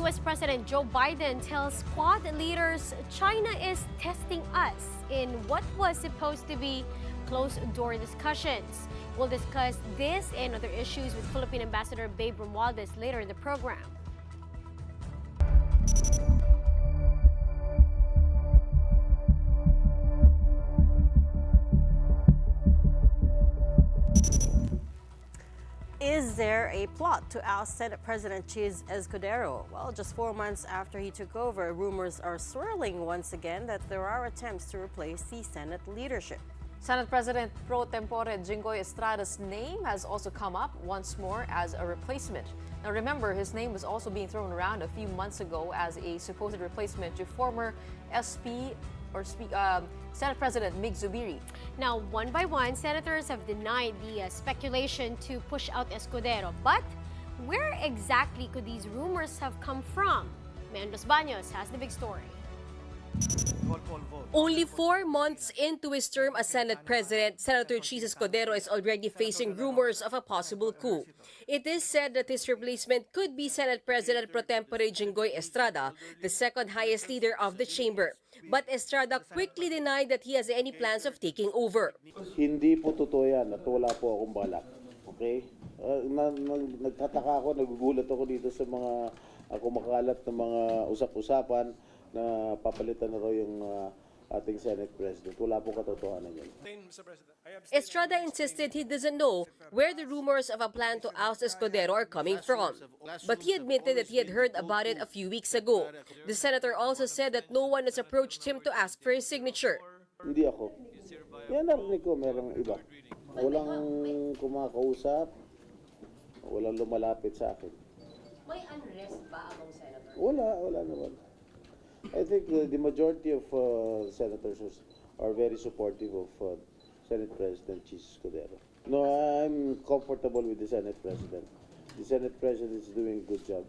U.S. President Joe Biden tells Quad leaders China is testing us in what was supposed to be closed-door discussions. We'll discuss this and other issues with Philippine Ambassador Babe Romualdez later in the program. Is there a plot to oust Senate President Chis Escudero? Well, just 4 months after he took over, rumors are swirling once again that there are attempts to replace the Senate leadership. Senate President pro tempore Jinggoy Estrada's name has also come up once more as a replacement. Now remember, his name was also being thrown around a few months ago as a supposed replacement to former Senate President Mig Zubiri. Now, one by one, senators have denied the speculation to push out Escudero. But where exactly could these rumors have come from? Mendoz Baños has the big story. Only 4 months into his term as Senate President, Senator Chis Escudero is already facing rumors of a possible coup. It is said that his replacement could be Senate President pro tempore Jinggoy Estrada, the second highest leader of the chamber. But Estrada quickly denied that he has any plans of taking over. Hindi po totoo yan at wala po akong balak. Okay? Nagtataka ako, nagugulat ako dito sa mga kumakalat na mga usap-usapan na papalitan na raw yung ating Senate President. Wala pong katotohanan yan. Estrada insisted he doesn't know where the rumors of a plan to oust Escudero are coming from. But he admitted that he had heard about it a few weeks ago. The senator also said that no one has approached him to ask for his signature. Hindi ako. Yan narinig ko, merong iba. Walang kumakausap, walang lumalapit sa akin. May unrest ba among senators? Wala naman. I think the majority of senators are very supportive of Senate President Chis Escudero. No, I'm comfortable with the Senate President. The Senate President is doing a good job.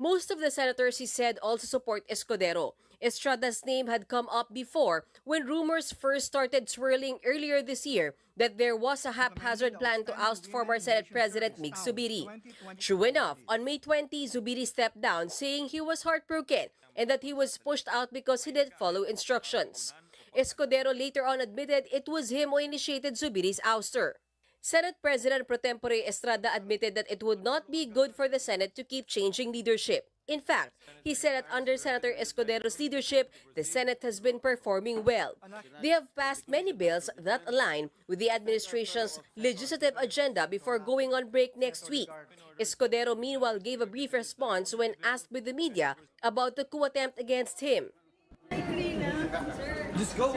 Most of the senators, he said, also support Escudero. Estrada's name had come up before when rumors first started swirling earlier this year that there was a haphazard plan to oust former Senate President Mig Zubiri. True enough, on May 20, Zubiri stepped down saying he was heartbroken and that he was pushed out because he didn't follow instructions. Escudero later on admitted it was him who initiated Zubiri's ouster. Senate President pro tempore Estrada admitted that it would not be good for the Senate to keep changing leadership. In fact, he said that under Senator Escudero's leadership, the Senate has been performing well. They have passed many bills that align with the administration's legislative agenda before going on break next week. Escudero meanwhile gave a brief response when asked by the media about the coup attempt against him. Just go.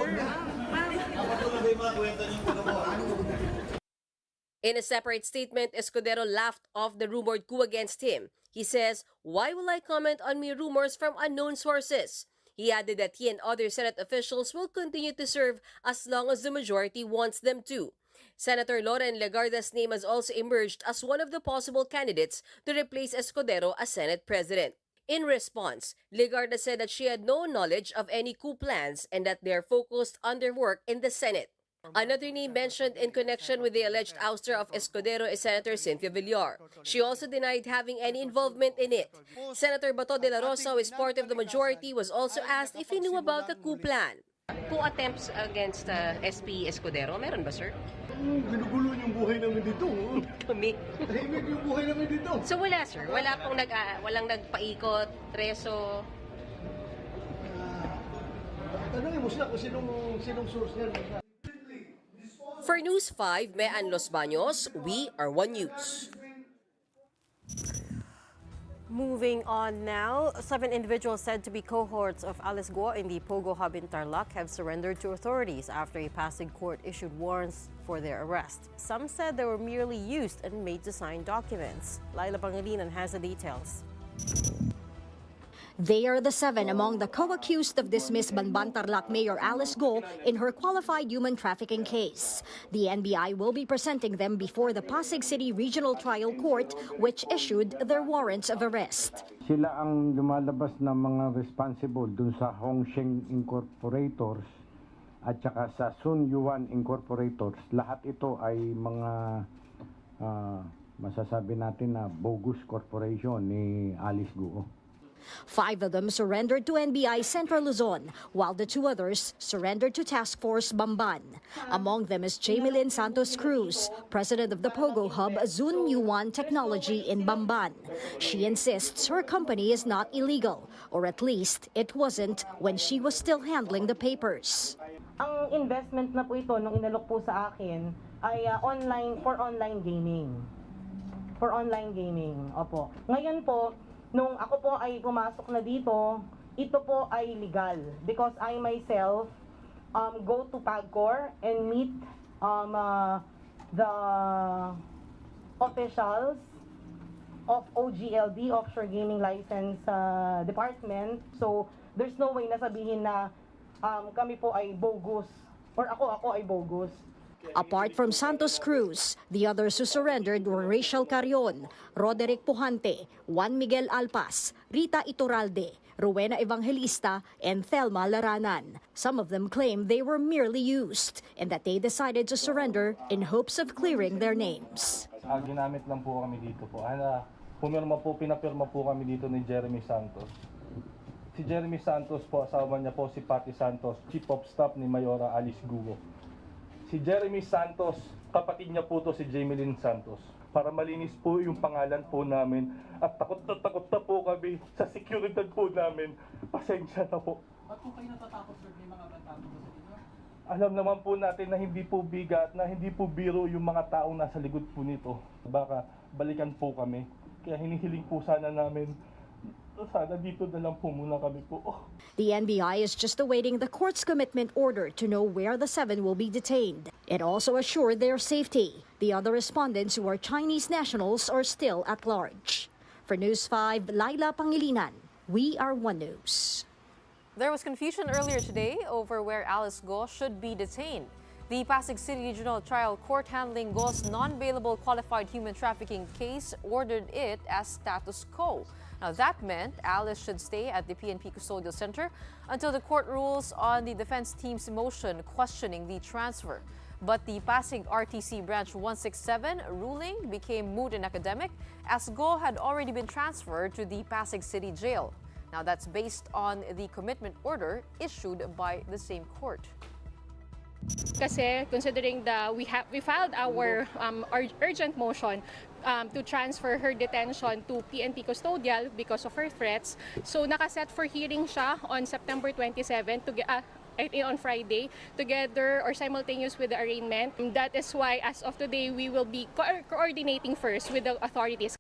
In a separate statement, Escudero laughed off the rumored coup against him. He says, "Why will I comment on mere rumors from unknown sources?" He added that he and other Senate officials will continue to serve as long as the majority wants them to. Senator Loren Legarda's name has also emerged as one of the possible candidates to replace Escudero as Senate President. In response, Legarda said that she had no knowledge of any coup plans and that they are focused on their work in the Senate. Another name mentioned in connection with the alleged ouster of Escudero is Senator Cynthia Villar. She also denied having any involvement in it. Senator Bato de la Rosa, who is part of the majority, was also asked if he knew about the coup plan. Coup attempts against SP Escudero, meron ba, sir? Ginugulo yung buhay namin dito. Kami. Tahimik yung buhay namin dito. So wala, sir? Wala pong walang nagpaikot, treso? Tanungin mo sila kung sinong source yan. For News 5, Mean Los Baños, we are One News. Moving on now, 7 individuals said to be cohorts of Alice Guo in the Pogo Hub in Tarlac have surrendered to authorities after a Pasig court issued warrants for their arrest. Some said they were merely used and made to sign documents. Laila Pangilinan has the details. They are the 7 among the co-accused of dismissed Banban Tarlac Mayor Alice Guo in her qualified human trafficking case. The NBI will be presenting them before the Pasig City Regional Trial Court, which issued their warrants of arrest. Sila ang lumalabas na mga responsible dun sa Hongsheng Incorporators at saka sa Sun Yuan Incorporators. Lahat ito ay mga masasabi natin na bogus corporation ni Alice Guo. 5 of them surrendered to NBI Central Luzon, while the 2 others surrendered to Task Force Bamban. Among them is Jamilyn Santos Cruz, president of the Pogo Hub Zun Yuan Technology in Bamban. She insists her company is not illegal, or at least it wasn't when she was still handling the papers. Ang investment na po ito nung inalok po sa akin ay online gaming. For online gaming, opo. Ngayon po, nung ako po ay pumasok na dito, ito po ay legal because I myself go to PAGCOR and meet the officials of OGLD, Offshore Gaming License Department. So there's no way na sabihin na kami po ay bogus or ako ay bogus. Apart from Santos Cruz, the others who surrendered were Rachel Carrion, Roderick Pujante, Juan Miguel Alpas, Rita Iturralde, Rowena Evangelista, and Thelma Laranan. Some of them claim they were merely used and that they decided to surrender in hopes of clearing their names. Ginamit lang po kami dito po. Pinapirma po kami dito ni Jeremy Santos. Si Jeremy Santos po, asawa niya po si Patty Santos, Chief of Staff ni Mayora Alice Guo. Si Jeremy Santos, kapatid niya po to si Jamilyn Santos. Para malinis po yung pangalan po namin at takot na po kami sa seguridad po namin. Pasensya na po. Ba't po kayo natatakot, sir? May mga bantado ba sa inyo? Alam naman po natin na hindi po bigat, na hindi po biro yung mga taong nasa likod po nito. Baka balikan po kami. Kaya hinihiling po sana namin, sana dito na lang po muna kami po. The NBI is just awaiting the court's commitment order to know where the 7 will be detained. It also assured their safety. The other respondents who are Chinese nationals are still at large. For News 5, Laila Pangilinan, we are One News. There was confusion earlier today over where Alice Guo should be detained. The Pasig City Regional Trial Court handling Guo's non-bailable qualified human trafficking case ordered it as status quo. Now that meant Alice should stay at the PNP Custodial Center until the court rules on the defense team's motion questioning the transfer. But the Pasig RTC Branch 167 ruling became moot and academic as Guo had already been transferred to the Pasig City Jail. Now that's based on the commitment order issued by the same court. Kasi considering we filed our urgent motion to transfer her detention to PNP Custodial because of her threats. So nakaset for hearing siya on September 27 on Friday together or simultaneous with the arraignment. That is why as of today we will be coordinating first with the authorities.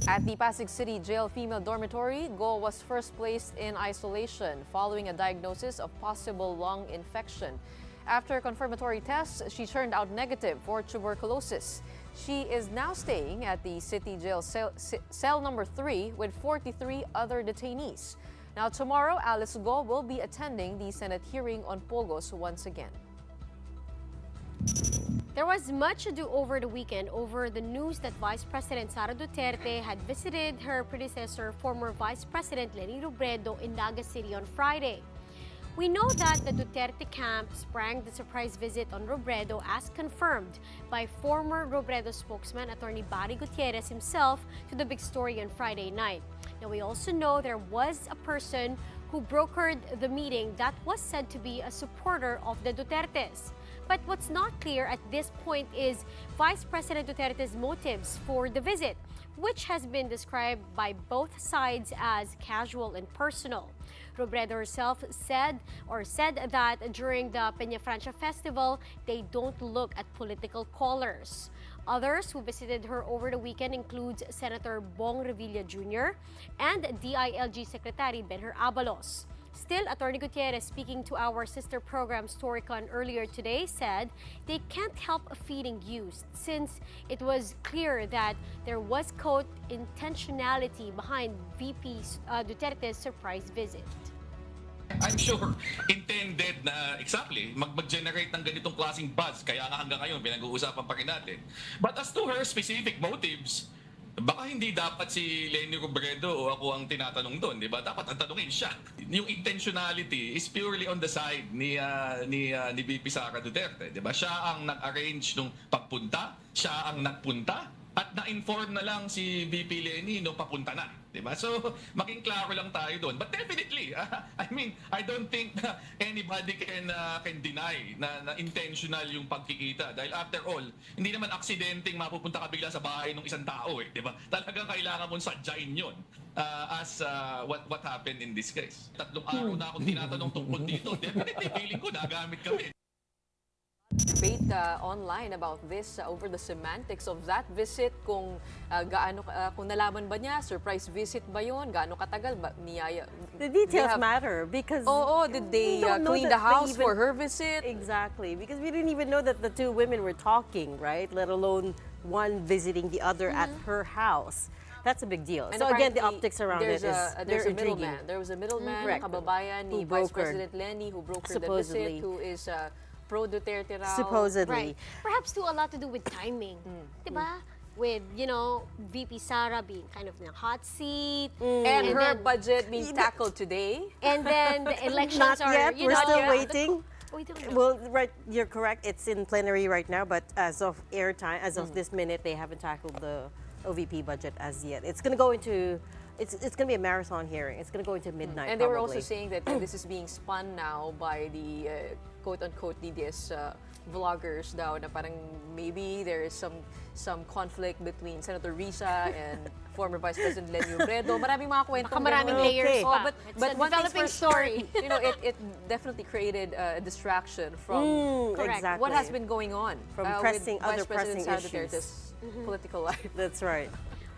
At the Pasig City Jail female dormitory, Guo was first placed in isolation following a diagnosis of possible lung infection. After confirmatory tests, she turned out negative for tuberculosis. She is now staying at the City Jail cell number 3 with 43 other detainees. Now tomorrow, Alice Guo will be attending the Senate hearing on Pogos once again. There was much ado over the weekend over the news that Vice President Sara Duterte had visited her predecessor, former Vice President Leni Robredo, in Naga City on Friday. We know that the Duterte camp sprang the surprise visit on Robredo as confirmed by former Robredo spokesman Attorney Barry Gutierrez himself to the big story on Friday night. Now we also know there was a person who brokered the meeting that was said to be a supporter of the Dutertes. But what's not clear at this point is Vice President Duterte's motives for the visit, which has been described by both sides as casual and personal. Robredo herself said that during the Peña Francia Festival, they don't look at political colors. Others who visited her over the weekend includes Senator Bong Revilla Jr. and DILG Secretary Benher Abalos. Still, Attorney Gutierrez, speaking to our sister program Storycon earlier today, said they can't help feeling used since it was clear that there was, quote, intentionality behind VP Duterte's surprise visit. I'm sure intended na exactly mag-generate ng ganitong klaseng buzz, kaya nga hanggang ngayon pinag-uusapan pa rin natin. But as to her specific motives, Baka hindi dapat si Leni Robredo o ako ang tinatanong doon, di ba? Dapat ang tanungin siya. Yung intentionality is purely on the side ni VP Sara Duterte, di ba? Siya ang nag-arrange nung pagpunta, siya ang nagpunta, at na-inform na lang si VP Leni nung papunta na, di ba? So, maging klaro lang tayo doon. But definitely, I mean, I don't think na anybody can deny na intentional yung pagkikita. Dahil after all, hindi naman aksidenteng mapupunta ka bigla sa bahay ng isang tao, di ba? Talagang kailangan mong sadyain yun. As what happened in this case. 3 araw na akong tinatanong tungkol dito. Definitely, feeling ko nagamit kami. Debate online about this over the semantics of that visit, kung kung nalaman ba niya, surprise visit ba yun, gaano katagal ba niyaya. The details matter because did they we don't know clean that the house they even- for her visit? Exactly, because we didn't even know that the two women were talking, right? Let alone one visiting the other at her house. That's a big deal. And So again, the apparently, optics around it is there's they're a intriguing. middleman. There was a middleman, Correct. kababayan ni Who Vice brokered. President Leni, who brokered the Supposedly. visit, who is pro-Duterte raw. Supposedly. Right. Perhaps too a lot to do with timing. Diba? With, VP Sara being kind of in a hot seat. And her then- budget being tackled today. And then the elections Not are, yet. We're not still yet. waiting. We don't know. Well, right, you're correct. It's in plenary right now, but as of airtime, as of this minute, they haven't tackled the OVP budget as yet. It's going to go into. It's going to be a marathon hearing. It's going to go into midnight. And they were probably. also saying that this is being spun now by the quote-unquote DDS vloggers daw, na parang maybe there is some conflict between Senator Risa and former Vice President Lenny Robredo. Maraming mga kwentong Baka maraming ganun. layers Okay. pa. But It's a one thing's developing for sure, story. it definitely created a distraction from Correct. Exactly. what has been going on From with pressing- Vice other President pressing Sara Duterte's political life. That's right.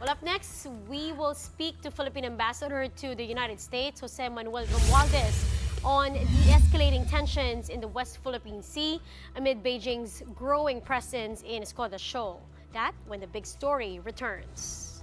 Well, up next, we will speak to Philippine Ambassador to the United States, Jose Manuel Romualdez, on de-escalating tensions in the West Philippine Sea amid Beijing's growing presence in Escoda Shoal. That when the big story returns.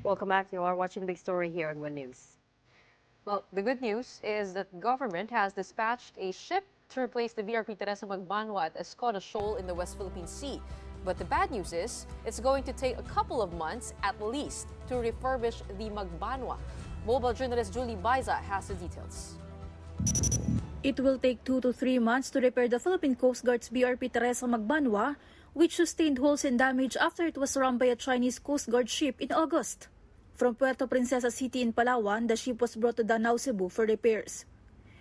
Welcome back. You are watching Big Story here on One News. Well, the good news is that government has dispatched a ship to replace the VRP Teresa Magbanwa at Escoda Shoal in the West Philippine Sea. But the bad news is it's going to take a couple of months at least to refurbish the Magbanwa. Mobile journalist Julie Baiza has the details. It will take 2 to 3 months to repair the Philippine Coast Guard's BRP Teresa Magbanwa, which sustained holes and damage after it was rammed by a Chinese Coast Guard ship in August. From Puerto Princesa City in Palawan, the ship was brought to Danao, Cebu for repairs.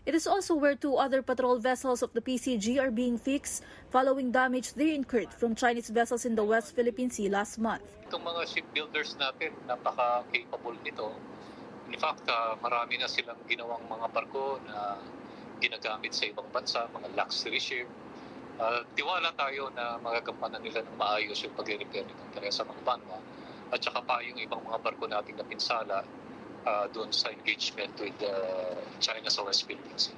It is also where 2 other patrol vessels of the PCG are being fixed following damage they incurred from Chinese vessels in the West Philippine Sea last month. Itong mga shipbuilders natin, napaka-capable nito. In fact, marami na silang ginawang mga barko na ginagamit sa ibang bansa, mga luxury ship. Tiwala tayo na magagampanan nila ng maayos yung pag-repair nitong Teresa Magbanwa. At saka pa yung ibang mga barko nating napinsala doon sa engagement with China sa West Philippine Sea.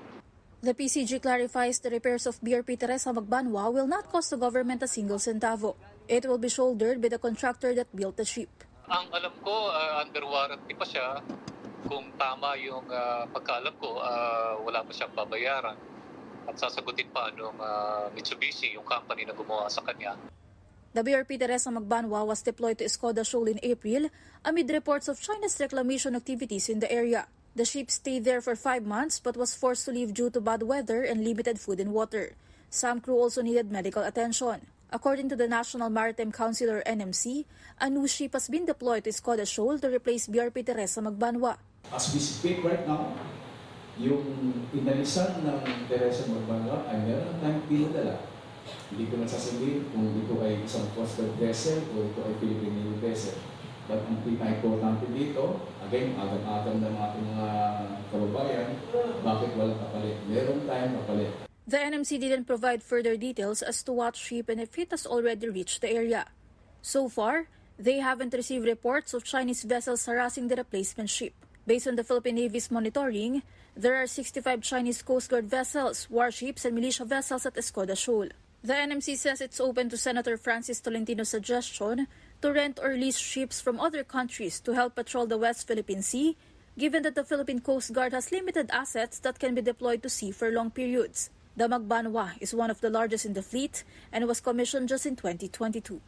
The PCG clarifies the repairs of BRP Teresa Magbanwa will not cost the government a single centavo. It will be shouldered by the contractor that built the ship. Ang alam ko, under warranty pa siya. Kung tama yung pagkaalam ko, wala pa siyang babayaran. At sasagutin pa ng Mitsubishi, yung company na gumawa sa kanya. The BRP Teresa Magbanwa was deployed to Escoda Shoal in April amid reports of China's reclamation activities in the area. The ship stayed there for 5 months but was forced to leave due to bad weather and limited food and water. Some crew also needed medical attention. According to the National Maritime Council or NMC, a new ship has been deployed to Escoda Shoal to replace BRP Teresa Magbanwa. As we speak right now, yung inalisan ng Teresa Magbanwa ay meron tayong pinadala. Hindi ko nasasabihin kung ito ay isang Coast Guard vessel o ito ay Philippine Navy vessel. But ang pinaka-importante dito, again, agam-agam ng ating mga kababayan, bakit walang kapalit? Meron tayong kapalit. The NMC didn't provide further details as to what ship and if it has already reached the area. So far, they haven't received reports of Chinese vessels harassing the replacement ship. Based on the Philippine Navy's monitoring, there are 65 Chinese Coast Guard vessels, warships, and militia vessels at Escoda Shoal. The NMC says it's open to Senator Francis Tolentino's suggestion to rent or lease ships from other countries to help patrol the West Philippine Sea, given that the Philippine Coast Guard has limited assets that can be deployed to sea for long periods. The Magbanwa is one of the largest in the fleet and was commissioned just in 2022.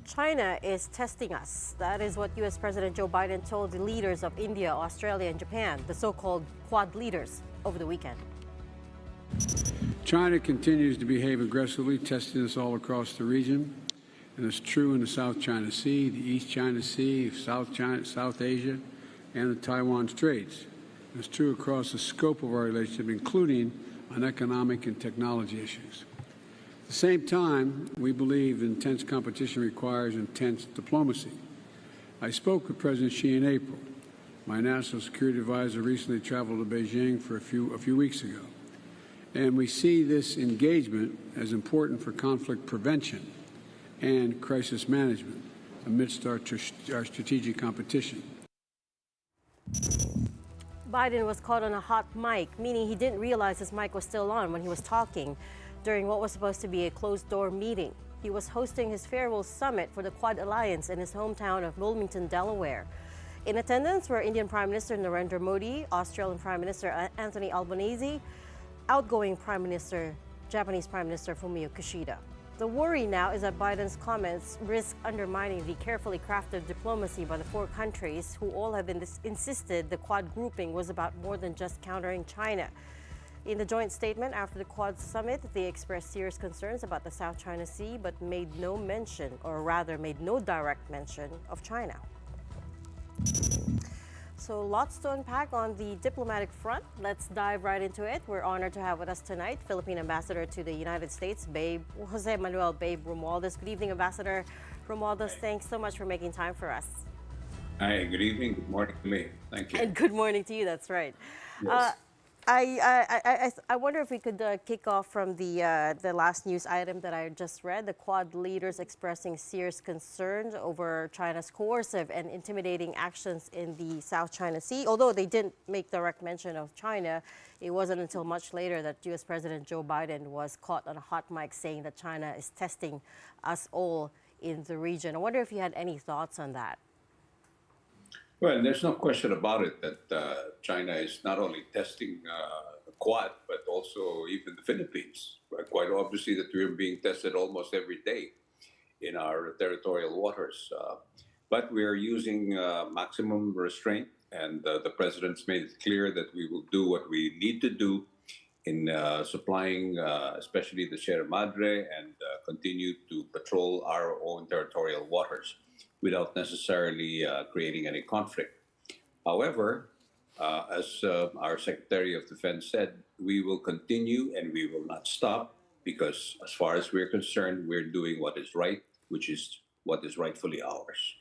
China is testing us. That is what U.S. President Joe Biden told the leaders of India, Australia, and Japan, the so-called Quad leaders, over the weekend. China continues to behave aggressively, testing us all across the region. And it's true in the South China Sea, the East China Sea, South Asia, and the Taiwan Straits. It's true across the scope of our relationship, including on economic and technology issues. At the same time, we believe intense competition requires intense diplomacy. I spoke with President Xi in April. My national security advisor recently traveled to Beijing for a few weeks ago. And we see this engagement as important for conflict prevention and crisis management amidst our strategic competition. Biden was caught on a hot mic, meaning he didn't realize his mic was still on when he was talking during what was supposed to be a closed-door meeting. He was hosting his farewell summit for the Quad Alliance in his hometown of Wilmington, Delaware. In attendance were Indian Prime Minister Narendra Modi, Australian Prime Minister Anthony Albanese, outgoing Japanese Prime Minister Fumio Kishida. The worry now is that Biden's comments risk undermining the carefully crafted diplomacy by the four countries who all have insisted the Quad grouping was about more than just countering China. In the joint statement after the Quad summit, they expressed serious concerns about the South China Sea but made no direct mention of China. So lots to unpack on the diplomatic front. Let's dive right into it. We're honored to have with us tonight Philippine Ambassador to the United States, Jose Manuel Babe Romualdez. Good evening, Ambassador Romualdez. Thanks so much for making time for us. Hi, good evening. Good morning to me. Thank you. And good morning to you, that's right. Yes. I wonder if we could kick off from the last news item that I just read, the Quad leaders expressing serious concerns over China's coercive and intimidating actions in the South China Sea. Although they didn't make direct mention of China, it wasn't until much later that U.S. President Joe Biden was caught on a hot mic saying that China is testing us all in the region. I wonder if you had any thoughts on that. Well, there's no question about it that China is not only testing Quad, but also even the Philippines. Quite obviously that we're being tested almost every day in our territorial waters. But we are using maximum restraint, and the President's made it clear that we will do what we need to do in supplying especially the Sierra Madre and continue to patrol our own territorial waters without necessarily creating any conflict. However, as our Secretary of Defense said, we will continue and we will not stop because as far as we're concerned, we're doing what is right, which is what is rightfully ours.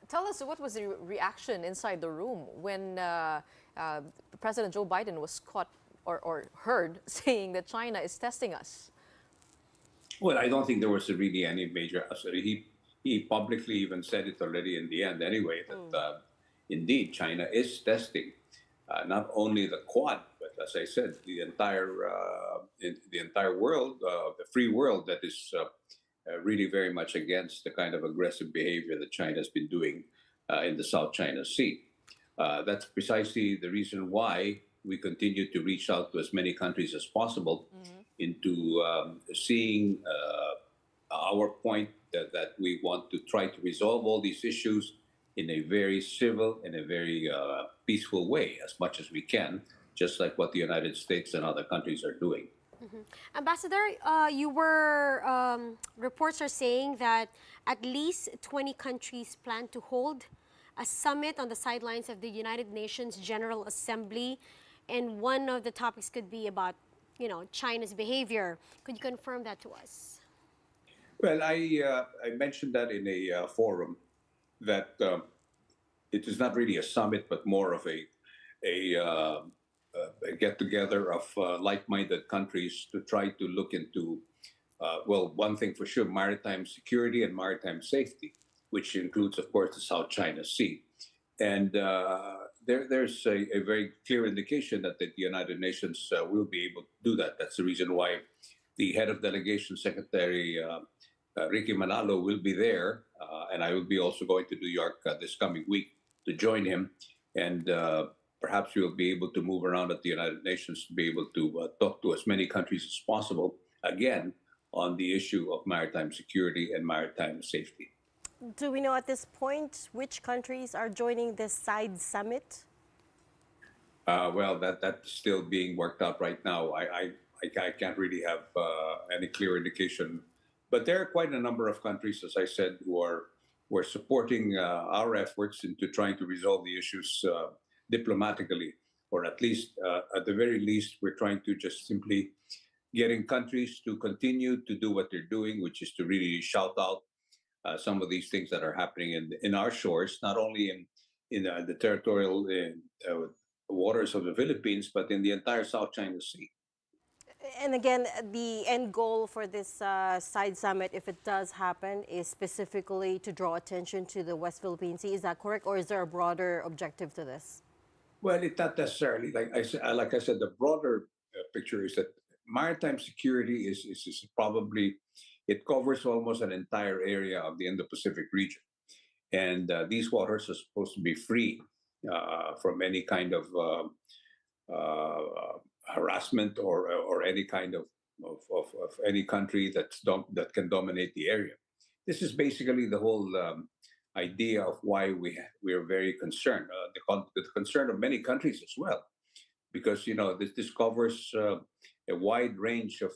Tell us, what was the reaction inside the room when President Joe Biden was caught or heard saying that China is testing us? Well, I don't think there was really any major. he publicly even said it already in the end anyway, that indeed China is testing not only the Quad, but as I said, the entire world, the free world that is really very much against the kind of aggressive behavior that China has been doing in the South China Sea. That's precisely the reason why we continue to reach out to as many countries as possible into seeing our point that we want to try to resolve all these issues in a very civil and a very peaceful way as much as we can, just like what the United States and other countries are doing. Ambassador, reports are saying that at least 20 countries plan to hold a summit on the sidelines of the United Nations General Assembly, and one of the topics could be about, China's behavior. Could you confirm that to us? Well, I mentioned that in a forum that it is not really a summit, but more of a get-together of like-minded countries to try to look into, one thing for sure, maritime security and maritime safety, which includes, of course, the South China Sea. And there's a very clear indication that the United Nations will be able to do that. That's the reason why the head of delegation, Secretary Ricky Manalo, will be there, and I will be also going to New York this coming week to join him. And perhaps we'll be able to move around at the United Nations to be able to talk to as many countries as possible, again, on the issue of maritime security and maritime safety. Do we know at this point which countries are joining this side summit? Well, that's still being worked out right now. I can't really have any clear indication. But there are quite a number of countries, as I said, who are supporting our efforts into trying to resolve the issues diplomatically, or at least, at the very least, we're trying to just simply getting countries to continue to do what they're doing, which is to really shout out some of these things that are happening in our shores, not only in the territorial waters of the Philippines, but in the entire South China Sea. And again, the end goal for this side summit, if it does happen, is specifically to draw attention to the West Philippine Sea. Is that correct, or is there a broader objective to this? Well, it's not necessarily. Like I said, the broader picture is that maritime security is probably, it covers almost an entire area of the Indo-Pacific region. And these waters are supposed to be free from any kind of harassment or any kind of any country that can dominate the area. This is basically the whole idea of why we are very concerned, the concern of many countries as well, because this covers a wide range of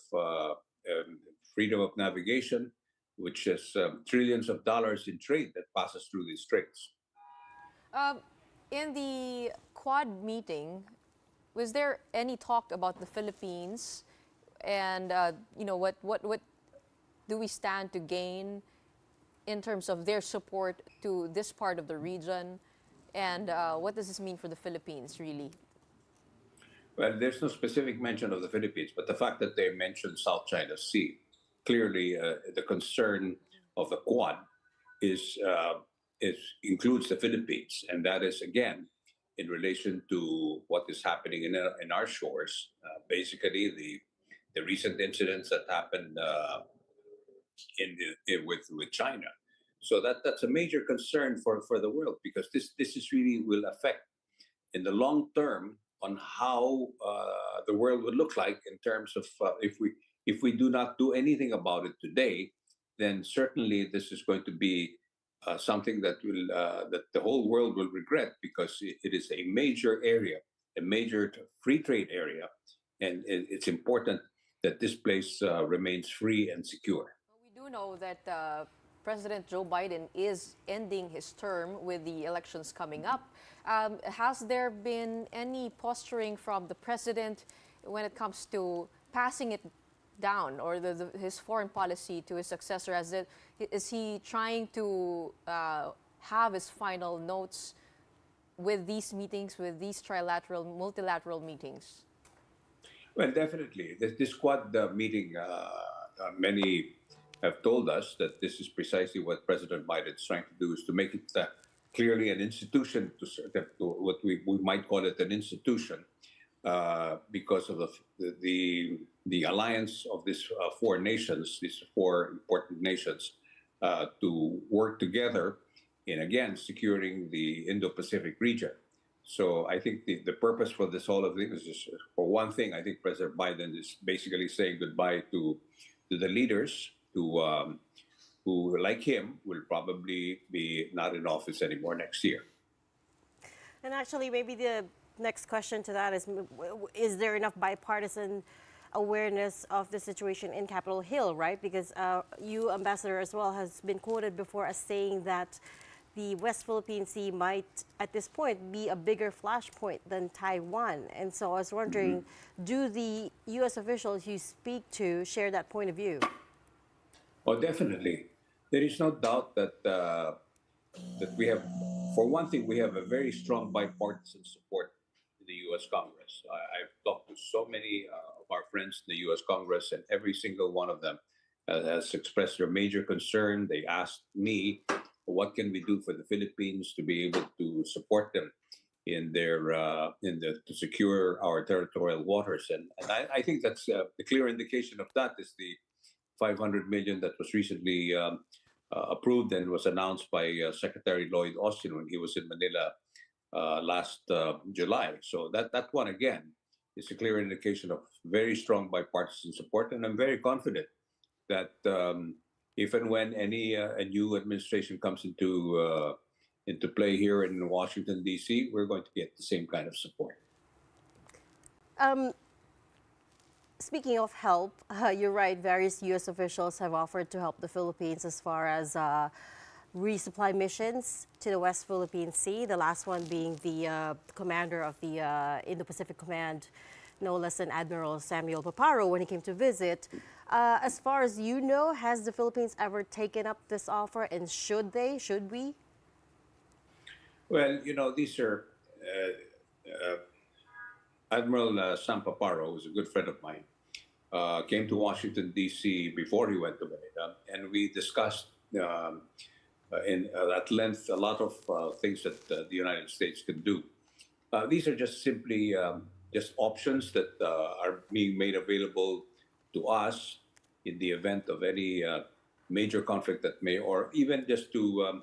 freedom of navigation, which is trillions of dollars in trade that passes through these straits. In the Quad meeting, was there any talk about the Philippines, and what do we stand to gain in terms of their support to this part of the region, and what does this mean for the Philippines, really? Well, there's no specific mention of the Philippines, but the fact that they mentioned South China Sea, clearly the concern of the Quad includes the Philippines, and that is, again, in relation to what is happening in our shores. Basically, the recent incidents that happened with China. So that's a major concern for the world, because this is really will affect in the long term on how the world would look like in terms of if we do not do anything about it today, then certainly this is going to be something that the whole world will regret, because it is a major area, a major free trade area, and it's important that this place remains free and secure. We do know that President Joe Biden is ending his term with the elections coming up. Has there been any posturing from the president when it comes to passing it down, or his foreign policy to his successor? Is he trying to have his final notes with these meetings, with these trilateral, multilateral meetings? Well, definitely. This Quad meeting, many have told us that this is precisely what President Biden is trying to do, is to make it clearly an institution, to what we might call it an institution, because of the alliance of these four nations, these four important nations, to work together in, again, securing the Indo-Pacific region. So I think the purpose for this whole of thing is just, for one thing, I think President Biden is basically saying goodbye to the leaders who, like him, will probably be not in office anymore next year. And actually, maybe the next question to that is there enough bipartisan awareness of the situation in Capitol Hill, right? Because you, Ambassador, as well, has been quoted before as saying that the West Philippine Sea might, at this point, be a bigger flashpoint than Taiwan. And so I was wondering, do the U.S. officials you speak to share that point of view? Oh, definitely. There is no doubt that that we have, for one thing, we have a very strong bipartisan support in the U.S. Congress. I've talked to so many of our friends in the U.S. Congress, and every single one of them has expressed their major concern. They asked me, what can we do for the Philippines to be able to support them in their to secure our territorial waters? And I think that's the clear indication of that is the $500 million that was recently approved and was announced by Secretary Lloyd Austin when he was in Manila last July. So that one, again, is a clear indication of very strong bipartisan support. And I'm very confident that if and when any a new administration comes into play here in Washington, D.C., we're going to get the same kind of support. Speaking of help, you're right, various U.S. officials have offered to help the Philippines as far as resupply missions to the West Philippine Sea, the last one being the commander of the Indo-Pacific Command, no less than Admiral Samuel Paparo, when he came to visit. As far as you know, has the Philippines ever taken up this offer, and should we? Well, these are Admiral Sam Paparo, who's a good friend of mine, came to Washington, D.C. before he went to Manila, and we discussed at length a lot of things that the United States can do. These are just simply just options that are being made available to us in the event of any major conflict that may, or even just to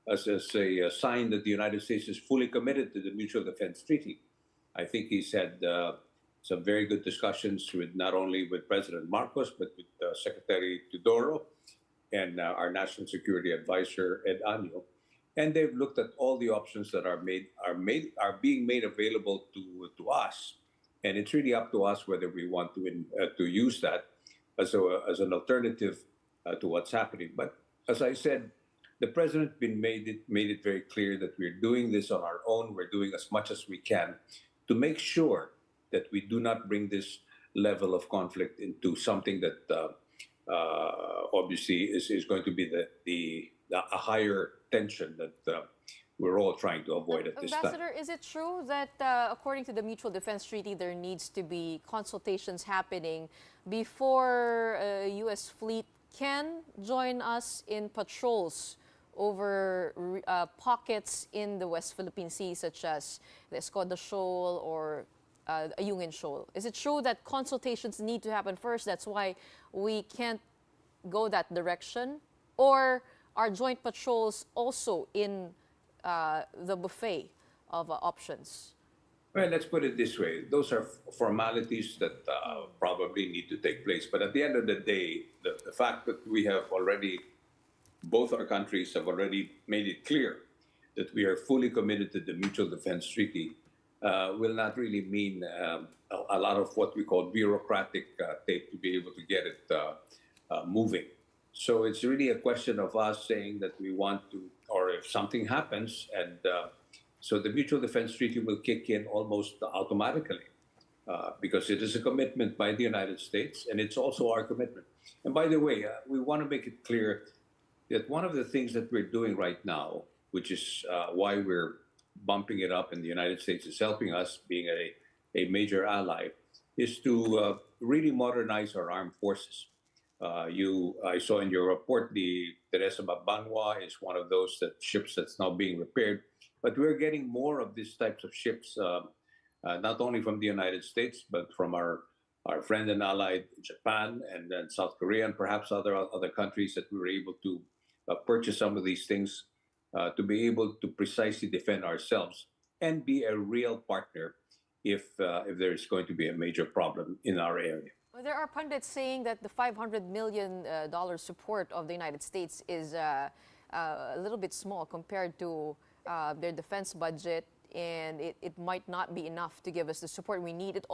as a sign that the United States is fully committed to the Mutual Defense Treaty. I think he's had some very good discussions with not only with President Marcos, but with Secretary Teodoro and our National Security Advisor, Ed Año. And they've looked at all the options that are being made available to us. And it's really up to us whether we want to use that as an alternative to what's happening. But as I said, the president made it very clear that we're doing this on our own. We're doing as much as we can to make sure that we do not bring this level of conflict into something that obviously is going to be a higher tension that we're all trying to avoid at this time. Ambassador, is it true that according to the Mutual Defense Treaty, there needs to be consultations happening before a U.S. fleet can join us in patrols over pockets in the West Philippine Sea, such as the Escoda Shoal or Ayungin Shoal? Is it true that consultations need to happen first? That's why we can't go that direction? Or are joint patrols also in the buffet of options? Well, let's put it this way. Those are formalities that probably need to take place. But at the end of the day, the fact that we have already, both our countries have already made it clear that we are fully committed to the Mutual Defense Treaty will not really mean a lot of what we call bureaucratic tape to be able to get it moving. So it's really a question of us saying that we want to, or if something happens, and so the Mutual Defense Treaty will kick in almost automatically because it is a commitment by the United States, and it's also our commitment. And by the way, we want to make it clear that one of the things that we're doing right now, which is why we're bumping it up and the United States is helping us, being a major ally, is to really modernize our armed forces. I saw in your report the Teresa Mabanwa is one of those ships that's now being repaired. But we're getting more of these types of ships, not only from the United States, but from our friend and ally Japan, and then South Korea, and perhaps other countries that we were able to purchase some of these things to be able to precisely defend ourselves and be a real partner if there is going to be a major problem in our area. Well, there are pundits saying that the $500 million support of the United States is a little bit small compared to their defense budget, and it might not be enough to give us the support we need. It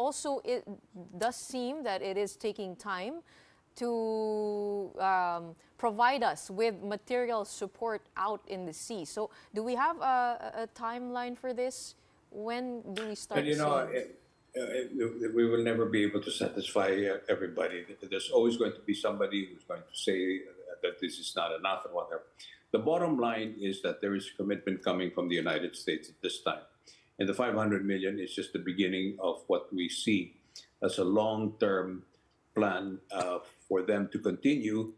does seem that it is taking time to provide us with material support out in the sea. So do we have a timeline for this? When do we start seeing? We will never be able to satisfy everybody. There's always going to be somebody who's going to say that this is not enough and whatever. The bottom line is that there is commitment coming from the United States at this time. And the $500 million is just the beginning of what we see as a long-term plan for them to continue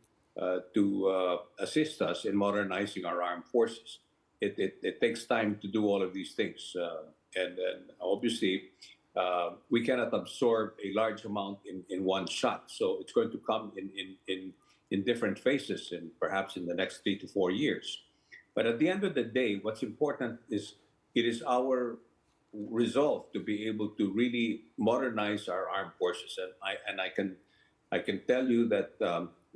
to assist us in modernizing our armed forces. It takes time to do all of these things. And obviously, we cannot absorb a large amount in one shot. So it's going to come in different phases, and perhaps in the next 3 to 4 years. But at the end of the day, what's important is it is our resolve to be able to really modernize our armed forces. And I can tell you that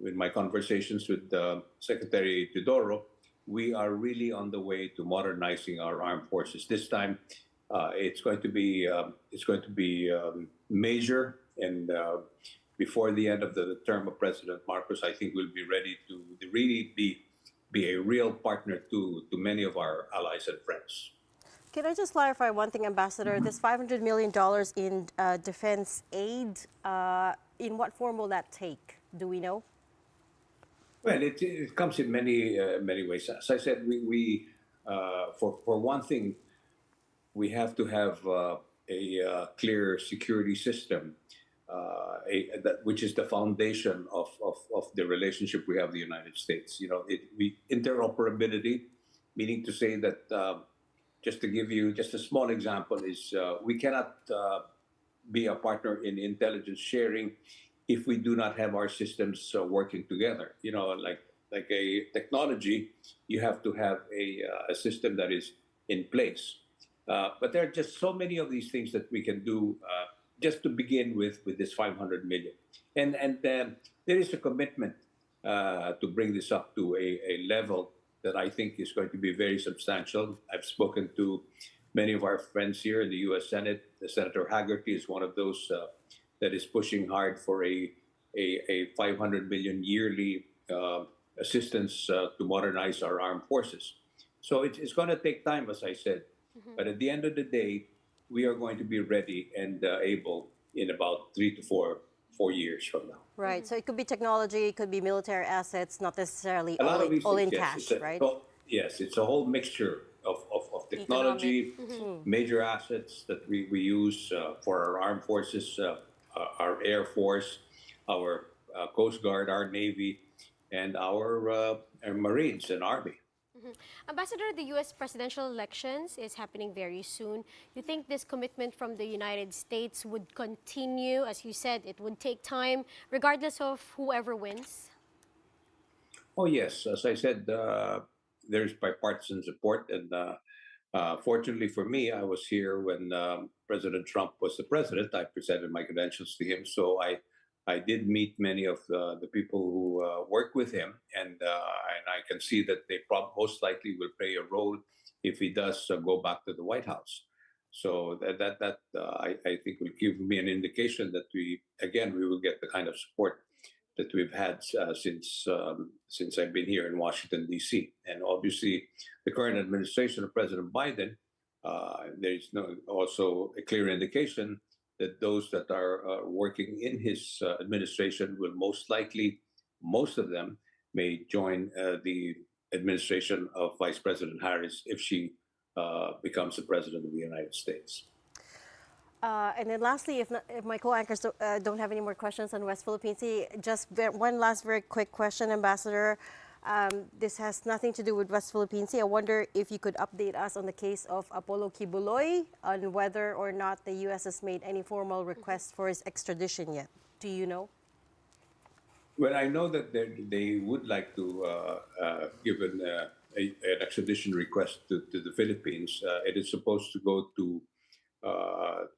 in my conversations with Secretary Teodoro, we are really on the way to modernizing our armed forces. This time, it's going to be major, and before the end of the term of President Marcos, I think we'll be ready to really be a real partner to many of our allies and friends. Can I just clarify one thing, Ambassador? This $500 million in defense aid, in what form will that take? Do we know? Well, it comes in many ways. As I said, we for one thing, we have to have a clear security system, which is the foundation of the relationship we have with the United States. Interoperability, meaning to say that, just to give you just a small example, is we cannot be a partner in intelligence sharing if we do not have our systems working together. Like a technology, you have to have a system that is in place. But there are just so many of these things that we can do just to begin with this $500 million. And there is a commitment to bring this up to a level that I think is going to be very substantial. I've spoken to many of our friends here in the U.S. Senate. Senator Haggerty is one of those that is pushing hard for a $500 million yearly assistance to modernize our armed forces. So it's going to take time, as I said. But at the end of the day, we are going to be ready and able in about 3 to 4 years from now. Right. So it could be technology, it could be military assets, not necessarily all in cash, right? Yes, it's a whole mixture of technology, major assets that we use for our armed forces, our Air Force, our Coast Guard, our Navy, and our Marines and Army. Ambassador, the U.S. presidential elections is happening very soon. You think this commitment from the United States would continue? As you said, it would take time, regardless of whoever wins? Oh, yes. As I said, there's bipartisan support. And fortunately for me, I was here when President Trump was the president. I presented my credentials to him. So I did meet many of the people who work with him, and I can see that they most likely will play a role if he does go back to the White House. So that I think will give me an indication that we will get the kind of support that we've had since I've been here in Washington, D.C. And obviously, the current administration of President Biden, there is also a clear indication that those that are working in his administration will most likely, most of them, may join the administration of Vice President Harris if she becomes the President of the United States. And then lastly, if my co-anchors don't have any more questions on West Philippine Sea, just one last very quick question, Ambassador. This has nothing to do with West Philippine Sea. I wonder if you could update us on the case of Apollo Kibuloy, on whether or not the U.S. has made any formal request for his extradition yet. Do you know? Well, I know that they would like to give an extradition request to the Philippines. It is supposed to go to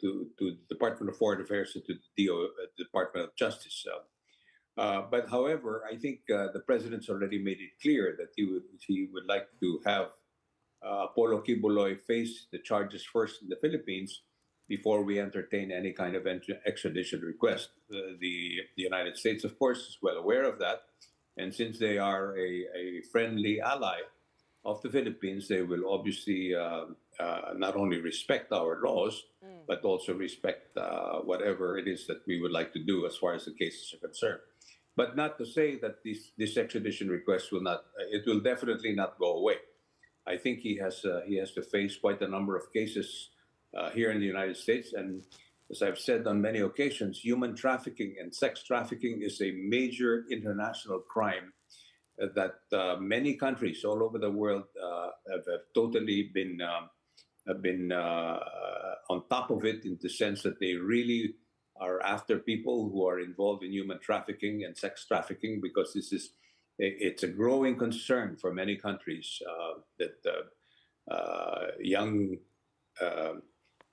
the Department of Foreign Affairs and to the Department of Justice. But however, I think the president's already made it clear that he would like to have Apollo Kibuloy face the charges first in the Philippines before we entertain any kind of extradition request. The United States, of course, is well aware of that. And since they are a friendly ally of the Philippines, they will obviously not only respect our laws, but also respect whatever it is that we would like to do as far as the cases are concerned. But not to say that this extradition request it will definitely not go away. I think he has to face quite a number of cases here in the United States. And as I've said on many occasions, human trafficking and sex trafficking is a major international crime that many countries all over the world have totally been on top of it, in the sense that they really are after people who are involved in human trafficking and sex trafficking, because it's a growing concern for many countries that young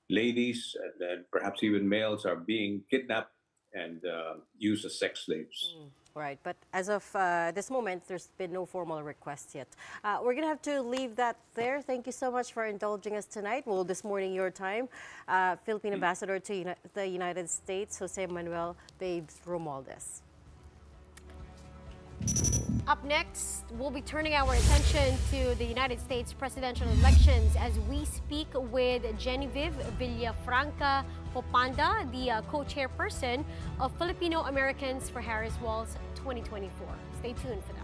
ladies and perhaps even males are being kidnapped and used as sex slaves. Right, but as of this moment, there's been no formal request yet. We're going to have to leave that there. Thank you so much for indulging us tonight. Well, this morning, your time. Philippine Ambassador to the United States, Jose Manuel Babes Romualdez. Up next, we'll be turning our attention to the United States presidential elections as we speak with Genevieve Villafranca Popanda, the co-chairperson of Filipino Americans for Harris Walls 2024. Stay tuned for that.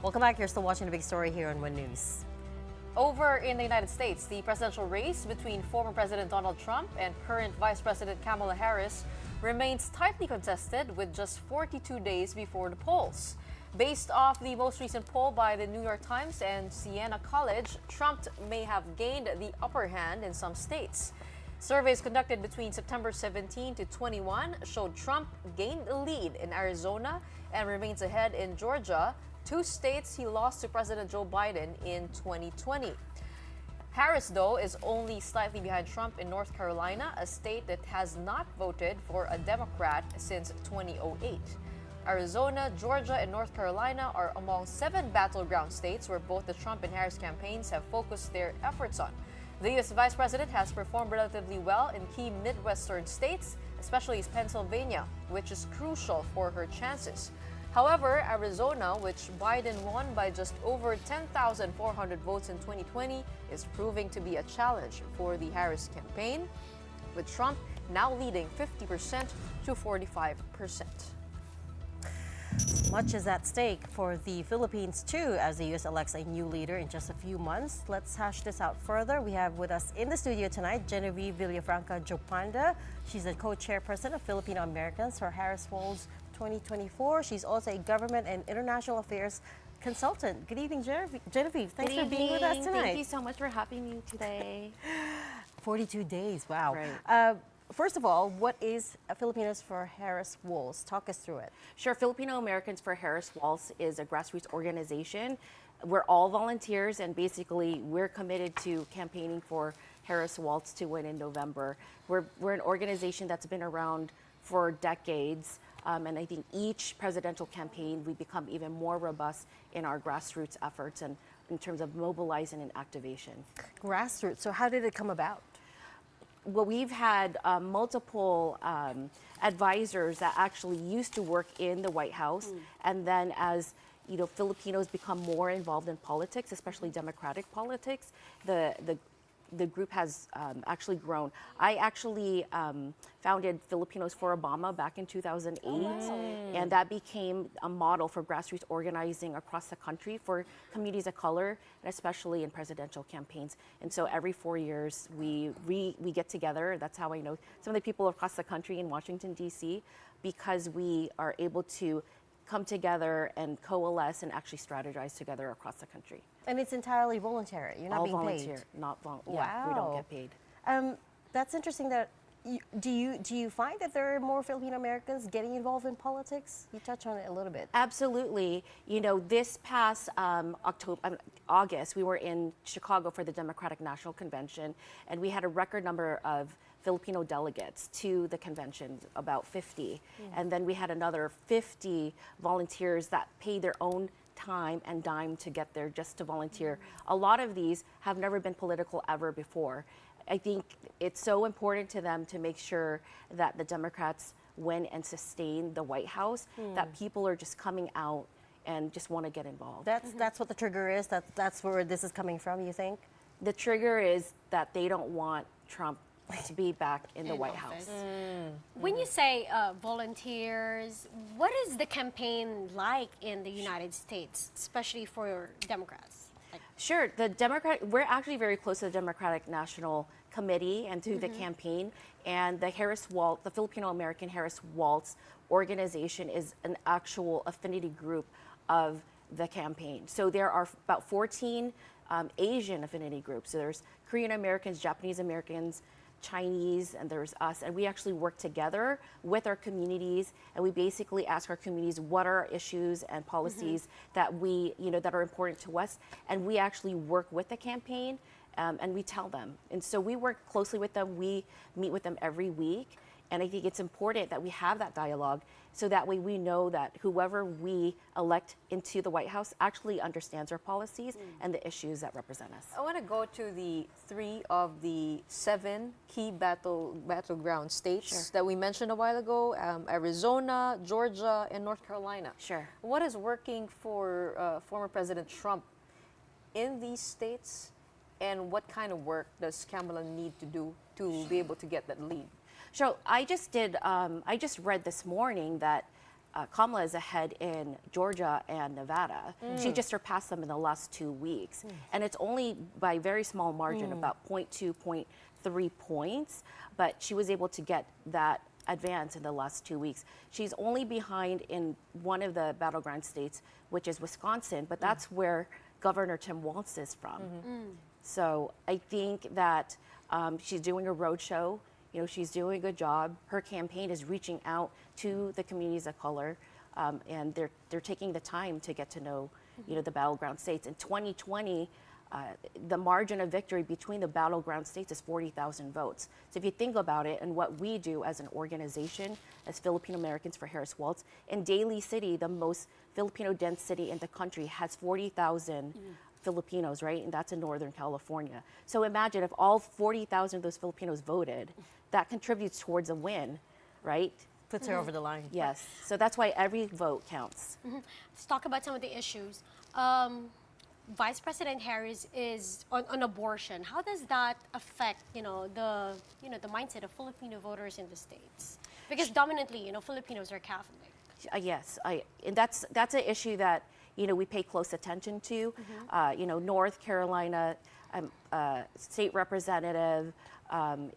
Welcome back. You're still watching The Big Story here on One News. Over in the United States, the presidential race between former President Donald Trump and current Vice President Kamala Harris remains tightly contested with just 42 days before the polls. Based off the most recent poll by the New York Times and Siena College, Trump may have gained the upper hand in some states. Surveys conducted between September 17 to 21 showed Trump gained a lead in Arizona and remains ahead in Georgia, two states he lost to President Joe Biden in 2020. Harris, though, is only slightly behind Trump in North Carolina, a state that has not voted for a Democrat since 2008. Arizona, Georgia, and North Carolina are among 7 battleground states where both the Trump and Harris campaigns have focused their efforts on. The U.S. Vice President has performed relatively well in key Midwestern states, especially Pennsylvania, which is crucial for her chances. However, Arizona, which Biden won by just over 10,400 votes in 2020, is proving to be a challenge for the Harris campaign, with Trump now leading 50% to 45%. Much is at stake for the Philippines too, as the U.S. elects a new leader in just a few months. Let's hash this out further. We have with us in the studio tonight Genevieve Villafranca Jopanda. She's the co-chairperson of Filipino Americans for Harris Walls 2024. She's also a government and international affairs consultant. Good evening, Genevieve. Thanks for being with us tonight. Thank you so much for having me today. 42 days, wow. Right. First of all, what is Filipinos for Harris Walls? Talk us through it. Sure, Filipino Americans for Harris Walls is a grassroots organization. We're all volunteers, and basically we're committed to campaigning for Harris Waltz to win in November. We're an organization that's been around for decades. And I think each presidential campaign, we become even more robust in our grassroots efforts and in terms of mobilizing and activation. Grassroots, so how did it come about? Well, we've had multiple advisors that actually used to work in the White House. And then as Filipinos become more involved in politics, especially democratic politics, the group has actually grown. I actually founded Filipinos for Obama back in 2008, and that became a model for grassroots organizing across the country for communities of color, and especially in presidential campaigns. And so every 4 years, we get together. That's how I know some of the people across the country in Washington, D.C., because we are able to come together and coalesce and actually strategize together across the country. And it's entirely voluntary. You're not all being volunteer, paid. not volunteer. Wow. Yeah, we don't get paid. That's interesting. That do you find that there are more Filipino Americans getting involved in politics? You touched on it a little bit. Absolutely. This past August, we were in Chicago for the Democratic National Convention, and we had a record number of Filipino delegates to the convention, about 50. And then we had another 50 volunteers that paid their own time and dime to get there just to volunteer. A lot of these have never been political ever before. I think it's so important to them to make sure that the Democrats win and sustain the White House, that people are just coming out and just want to get involved. That's what the trigger is. That's where this is coming from, you think? The trigger is that they don't want Trump to be back in the White House. When you say volunteers, what is the campaign like in the United States, especially for Democrats? Sure, we're actually very close to the Democratic National Committee and to the campaign, and the Filipino American Harris Waltz organization is an actual affinity group of the campaign. So there are about 14 Asian affinity groups. So there's Korean Americans, Japanese Americans, Chinese, and there's us, and we actually work together with our communities, and we basically ask our communities what are our issues and policies that that are important to us, and we actually work with the campaign, and we tell them. And so we work closely with them. We meet with them every week, and I think it's important that we have that dialogue, so that way we know that whoever we elect into the White House actually understands our policies and the issues that represent us. I want to go to the 3 of the 7 key battleground states that we mentioned a while ago, Arizona, Georgia, and North Carolina. Sure. What is working for former President Trump in these states, and what kind of work does Kamala need to do to be able to get that lead? So I just read this morning that Kamala is ahead in Georgia and Nevada. She just surpassed them in the last 2 weeks. And it's only by a very small margin, about 0.2, 0.3 points, but she was able to get that advance in the last 2 weeks. She's only behind in one of the battleground states, which is Wisconsin, but that's where Governor Tim Walz is from. So I think that she's doing a roadshow. She's doing a good job. Her campaign is reaching out to the communities of color, and they're taking the time to get to know, the battleground states. In 2020, the margin of victory between the battleground states is 40,000 votes. So if you think about it and what we do as an organization, as Filipino Americans for Harris Waltz, in Daly City, the most Filipino-dense city in the country, has 40,000 Filipinos, right? And that's in Northern California. So imagine if all 40,000 of those Filipinos voted, that contributes towards a win right? Puts her over the line. Yes. So that's why every vote counts. Let's talk about some of the issues. Vice President Harris is on abortion. How does that affect, the mindset of Filipino voters in the States? Because dominantly, Filipinos are Catholic. Yes, and that's an issue that we pay close attention to. North Carolina state representative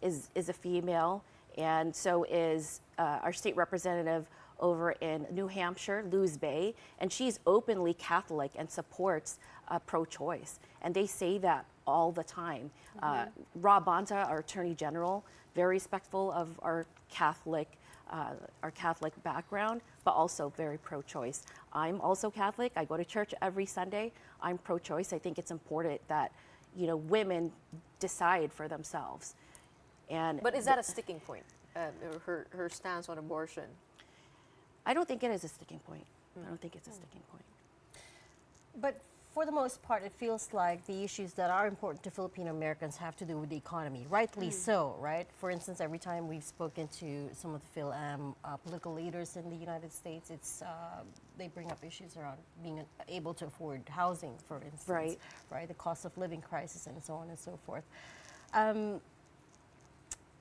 is a female, and so is our state representative over in New Hampshire, Luz Bay, and she's openly Catholic and supports pro-choice, and they say that all the time. Rob Bonta, our Attorney General, very respectful of our Catholic background, but also very pro-choice. I'm also Catholic. I go to church every Sunday. I'm pro-choice. I think it's important that women decide for themselves. But is that a sticking point? Her stance on abortion? I don't think it is a sticking point. I don't think it's a sticking point. But for the most part, it feels like the issues that are important to Filipino Americans have to do with the economy. Rightly so, right? For instance, every time we've spoken to some of the political leaders in the United States, they bring up issues around being able to afford housing, for instance. Right? The cost of living crisis and so on and so forth.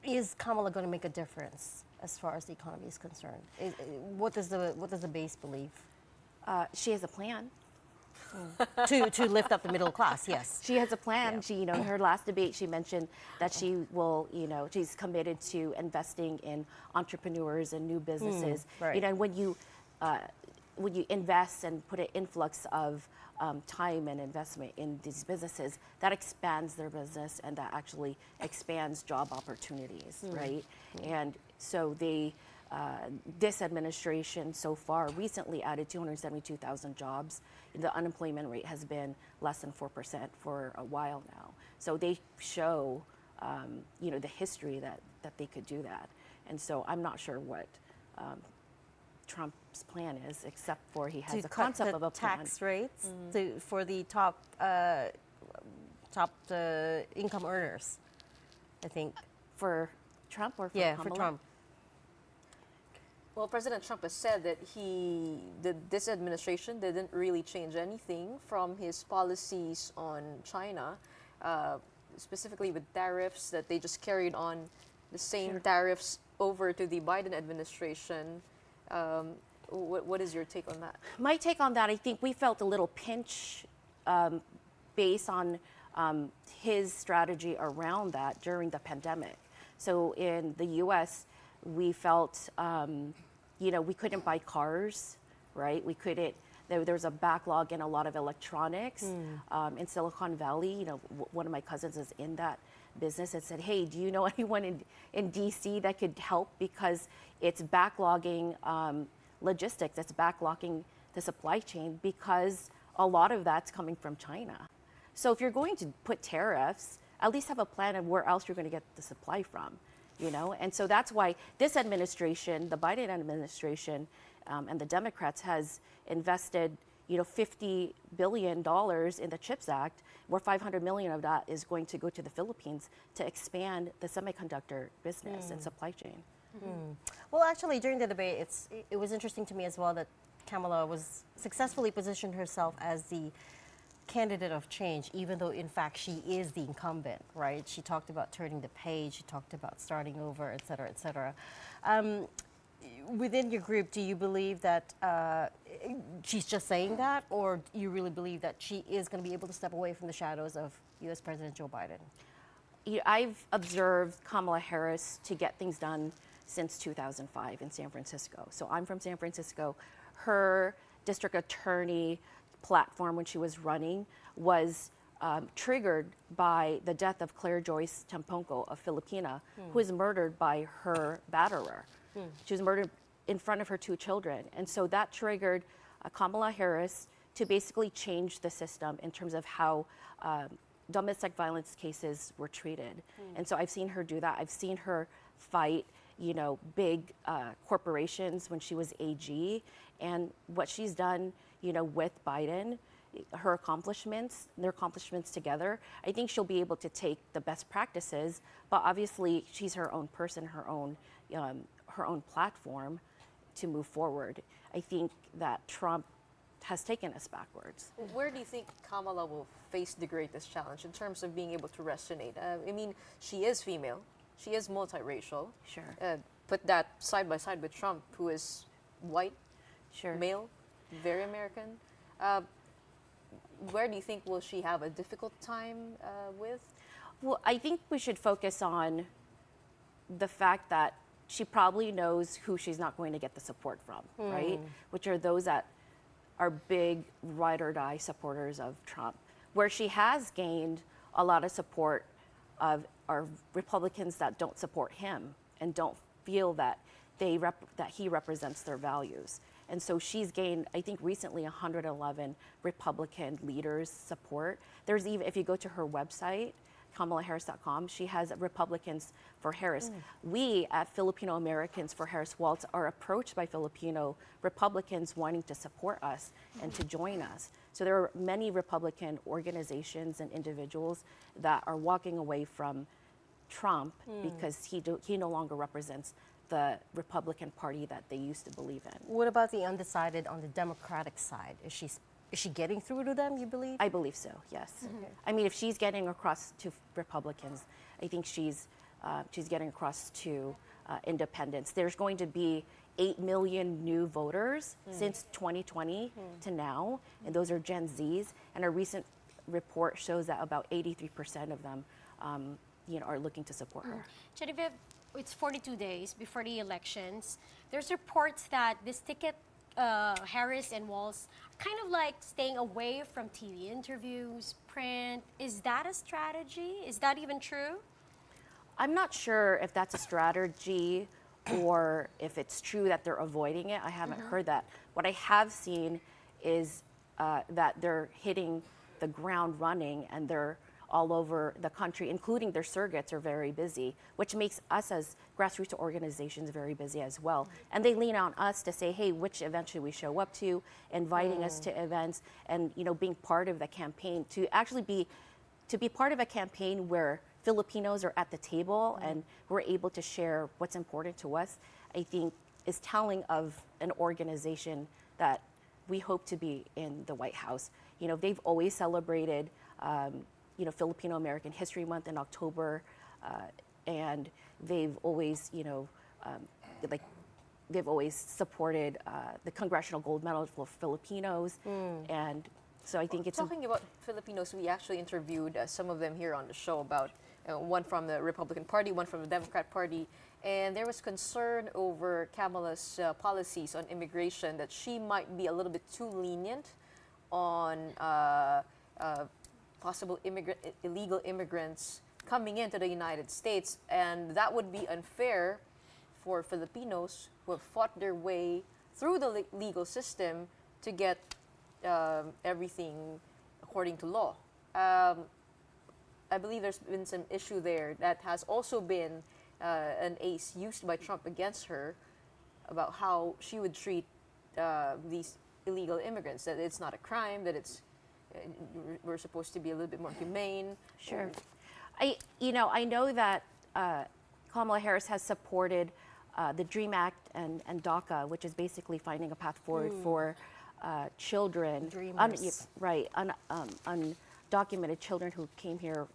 Is Kamala going to make a difference as far as the economy is concerned? What does the base believe? She has a plan. to lift up the middle class, yes. She has a plan. Yeah. She, in her last debate, she mentioned that she will, she's committed to investing in entrepreneurs and new businesses. Right. When you invest and put an influx of time and investment in these businesses, that expands their business and that actually expands job opportunities, right? And so this administration so far recently added 272,000 jobs. The unemployment rate has been less than 4% for a while now. So they show, the history that they could do that. And so I'm not sure what Trump's plan is, except for he has a concept of a plan. Tax rates for the top income earners, I think. For Trump or for Kamala? For Trump. Well, President Trump has said that this administration didn't really change anything from his policies on China, specifically with tariffs, that they just carried on the same tariffs over to the Biden administration. What is your take on that? My take on that, I think we felt a little pinch based on his strategy around that during the pandemic. So in the U.S., we felt, we couldn't buy cars, right? We couldn't. There was a backlog in a lot of electronics. In Silicon Valley, one of my cousins is in that business and said, hey, do you know anyone in D.C. that could help? Because it's backlogging logistics, it's backlogging the supply chain because a lot of that's coming from China. So if you're going to put tariffs, at least have a plan of where else you're going to get the supply from. And so that's why this administration, the Biden administration, and the Democrats has invested, $50 billion in the CHIPS Act, where $500 million of that is going to go to the Philippines to expand the semiconductor business and supply chain. Well, actually, during the debate, it was interesting to me as well that Kamala was successfully positioned herself as the candidate of change, even though in fact she is the incumbent, right? She talked about turning the page, she talked about starting over, et cetera, et cetera. Within your group, do you believe that she's just saying that, or do you really believe that she is going to be able to step away from the shadows of U.S. President Joe Biden? I've observed Kamala Harris to get things done since 2005 in San Francisco. So I'm from San Francisco. Her district attorney platform when she was running was triggered by the death of Claire Joyce Tamponco, a Filipina, who was murdered by her batterer. She was murdered in front of her two children. And so that triggered Kamala Harris to basically change the system in terms of how domestic violence cases were treated. And so I've seen her do that. I've seen her fight, big corporations when she was AG. And what she's done, with Biden her accomplishments, their accomplishments together, I think she'll be able to take the best practices. But obviously, she's her own person, her own platform to move forward. I think that Trump has taken us backwards. Where do you think Kamala will face the greatest challenge in terms of being able to resonate? I mean, she is female, she is multiracial. Sure. Put that side by side with Trump, who is white, sure, male, very American. Where do you think will she have a difficult time with? Well, I think we should focus on the fact that she probably knows who she's not going to get the support from, right? Which are those that are big ride or die supporters of Trump. Where she has gained a lot of support of are Republicans that don't support him and don't feel that that he represents their values. And so she's gained, I think recently, 111 Republican leaders' support. There's even, if you go to her website, KamalaHarris.com, she has Republicans for Harris. We at Filipino Americans for Harris Walz are approached by Filipino Republicans wanting to support us and to join us. So there are many Republican organizations and individuals that are walking away from Trump because he no longer represents the Republican Party that they used to believe in. What about the undecided on the Democratic side? Is she getting through to them, you believe? I believe so, yes. I mean, if she's getting across to Republicans, I think she's getting across to independents. There's going to be 8 million new voters since 2020 to now, and those are Gen Zs. And a recent report shows that about 83% of them are looking to support her. Genevieve, it's 42 days before the elections. There's reports that this ticket, Harris and Walz, are kind of like staying away from TV interviews, print. Is that a strategy? Is that even true? I'm not sure if that's a strategy or if it's true that they're avoiding it. I haven't heard that. What I have seen is that they're hitting the ground running and they're all over the country, including their surrogates are very busy, which makes us as grassroots organizations very busy as well. And they lean on us to say, hey, which event should we show up to, inviting us to events, and being part of the campaign, to actually be part of a campaign where Filipinos are at the table and we're able to share what's important to us, I think is telling of an organization that we hope to be in the White House. They've always celebrated Filipino American History Month in October, and they've always, they've always supported the Congressional Gold Medal for Filipinos, and so I think it's talking about Filipinos. We actually interviewed some of them here on the show about one from the Republican Party, one from the Democrat Party, and there was concern over Kamala's policies on immigration, that she might be a little bit too lenient on possible illegal immigrants coming into the United States, and that would be unfair for Filipinos who have fought their way through the legal system to get everything according to law. I believe there's been some issue there that has also been an ace used by Trump against her about how she would treat these illegal immigrants, that it's not a crime, that we're supposed to be a little bit more humane. Sure. I know that Kamala Harris has supported the DREAM Act and DACA, which is basically finding a path forward for children, undocumented children who came here,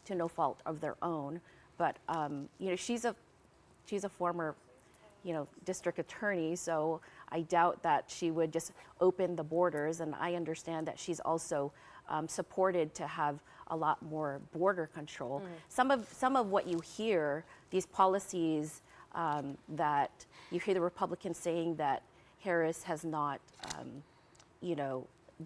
to no fault of their own. But she's a former, district attorney, so I doubt that she would just open the borders. And I understand that she's also supported to have a lot more border control. Some of what you hear, these policies that you hear the Republicans saying that Harris has not,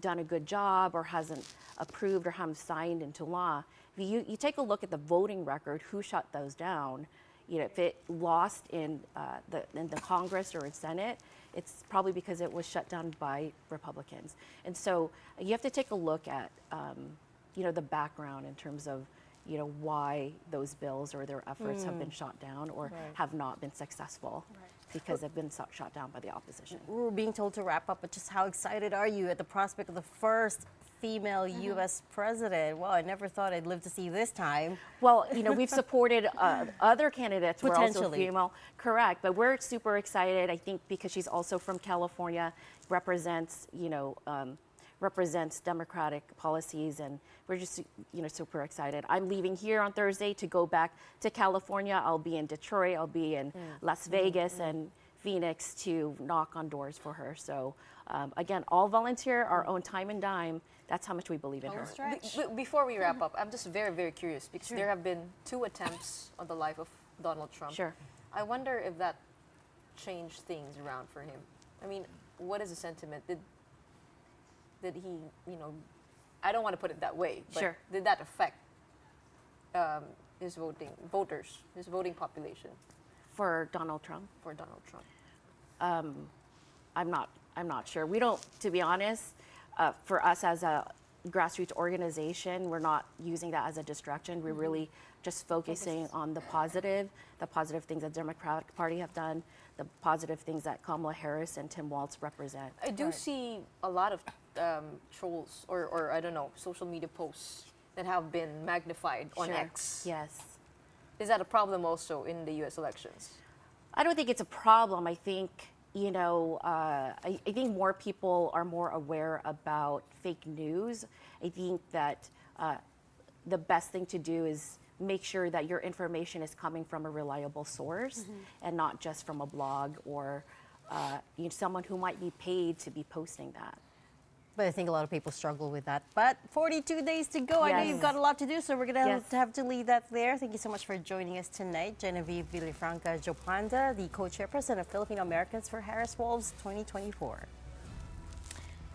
done a good job or hasn't approved or haven't signed into law. If you take a look at the voting record, who shut those down? If it lost in the Congress or in Senate, it's probably because it was shut down by Republicans. And so you have to take a look at, the background in terms of, why those bills or their efforts have been shot down or have not been successful because they've been shot down by the opposition. We're being told to wrap up, but just how excited are you at the prospect of the first female U.S. president. Well, I never thought I'd live to see this time. Well, we've supported other candidates who are also Potentially. female. Correct, but we're super excited. I think because she's also from California, represents represents democratic policies, and we're just super excited. I'm leaving here on Thursday to go back to California. I'll be in Detroit. I'll be in Las Vegas and Phoenix to knock on doors for her. So again, all volunteer, our own time and dime. That's how much we believe in her. Before we wrap up, I'm just very, very curious because there have been 2 attempts on the life of Donald Trump. Sure. I wonder if that changed things around for him. I mean, what is the sentiment? Did he, I don't want to put it that way, but Sure. did that affect his voting population? For Donald Trump? For Donald Trump. I'm not sure. We don't, to be honest, for us as a grassroots organization, we're not using that as a distraction. We're really just focusing on the positive things that the Democratic Party have done, the positive things that Kamala Harris and Tim Walz represent. I do see a lot of trolls or I don't know, social media posts that have been magnified on Sure. X. Yes. Is that a problem also in the U.S. elections? I don't think it's a problem. I think, I think more people are more aware about fake news. I think that the best thing to do is make sure that your information is coming from a reliable source and not just from a blog or someone who might be paid to be posting that. But I think a lot of people struggle with that. But 42 days to go. I know Yes. you've got a lot to do, so we're going to Yes. have to leave that there. Thank you so much for joining us tonight. Genevieve Villafranca Jopanda, the co-chairperson of Filipino Americans for Harris Wolves 2024.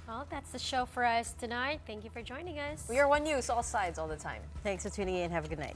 Well, that's the show for us tonight. Thank you for joining us. We are One News, all sides, all the time. Thanks for tuning in. Have a good night.